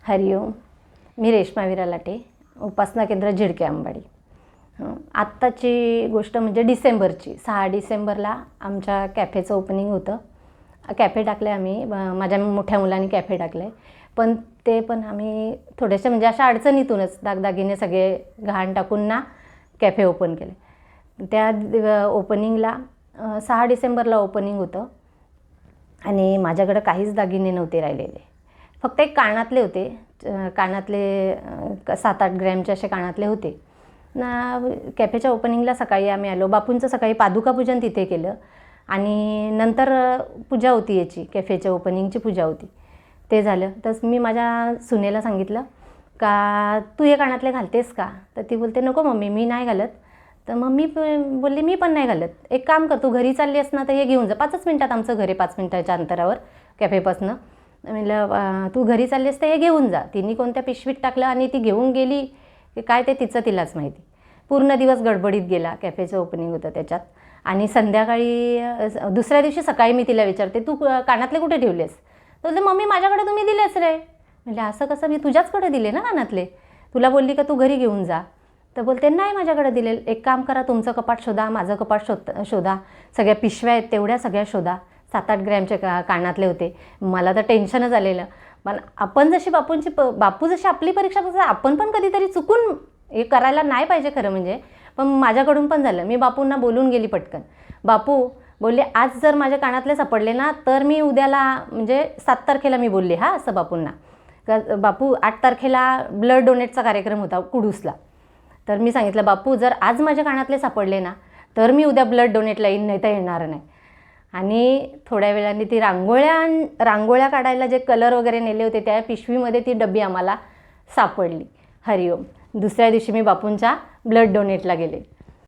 हरिओम. मी रेश्मा विरा latte, उपासना केंद्र झिडके आंबाडी. आत्ताची गोष्ट म्हणजे डिसेंबरची. 6 डिसेंबरला आमच्या कॅफेचं ओपनिंग होतं. कॅफे टाकले आम्ही, माझ्या मोठ्या मुलांनी कॅफे टाकले. पण ते पण आम्ही थोडेसे म्हणजे अशा अडचणीतूनच दागदागिने सगळे घाण टाकून ना कॅफे ओपन केले. त्या ओपनिंगला 6 डिसेंबरला ओपनिंग होतं आणि माझ्याकडं काहीच दागिने नव्हते राहिलेले. फक्त एक कानातले होते, कानातले 7-8 ग्रॅमचे असे कानातले होते ना. कॅफेच्या ओपनिंगला सकाळी आम्ही आलो. बापूंचं सकाळी पादुका पूजन तिथे केलं आणि नंतर पूजा होती, याची कॅफेच्या ओपनिंगची पूजा होती. ते झालं तर मी माझ्या सुनेला सांगितलं का तू हे कानातले घालतेस का? तर ती बोलते नको मम्मी, मी नाही घालत. तर मग मी बोलले मी पण नाही घालत. एक काम कर, तू घरी चालली असना तर हे घेऊन जा. 5च मिनटात आमचं घर आहे, 5 मिनटाच्या अंतरावर कॅफेपासनं. म्हणलं तू घरी चालली असते हे घेऊन जा. तिने कोणत्या पिशवीत टाकलं आणि ती घेऊन गेली की काय ते तिलाच माहिती. पूर्ण दिवस गडबडीत गेला. कॅफेचं ओपनिंग होतं त्याच्यात. आणि संध्याकाळी दुसऱ्या दिवशी सकाळी मी तिला विचारते तू कानातले कुठे ठेवलेस? तर बोलते मम्मी माझ्याकडे तुम्ही दिलेच रे. म्हणजे असं कसं? मी तुझ्याचकडे दिले ना कानातले, तुला बोलली का तू घरी घेऊन जा. तर बोलते नाही माझ्याकडे दिले. एक काम करा, तुमचं कपाट शोधा, माझं कपाट शोधा, सगळ्या पिशव्या आहेत तेवढ्या सगळ्या शोधा. 7-8 ग्रॅमचे कानातले होते. मला तर टेन्शनच आलेलं. पण आपण जशी बापू जशी आपली परीक्षा करतात, आपण पण कधीतरी चुकून हे करायला नाही पाहिजे खरं म्हणजे. पण माझ्याकडून पण झालं. मी बापूंना बोलून गेली पटकन. बापू बोलले आज जर माझ्या कानातले सापडले ना तर मी उद्याला म्हणजे 7 तारखेला मी बोलले हा असं बापूंना. बापू 8 तारखेला ब्लड डोनेटचा कार्यक्रम होता कुडूसला. तर मी सांगितलं बापू जर आज माझ्या कानातले सापडले ना तर मी उद्या ब्लड डोनेटला येईन, नाही तर येणार नाही. आणि थोड्या वेळाने ती रांगोळ्या काढायला जे कलर वगैरे नेले होते त्या पिशवीमध्ये ती डब्बी आम्हाला सापडली. हरिओम. दुसऱ्या दिवशी मी बापूंच्या ब्लड डोनेटला गेले.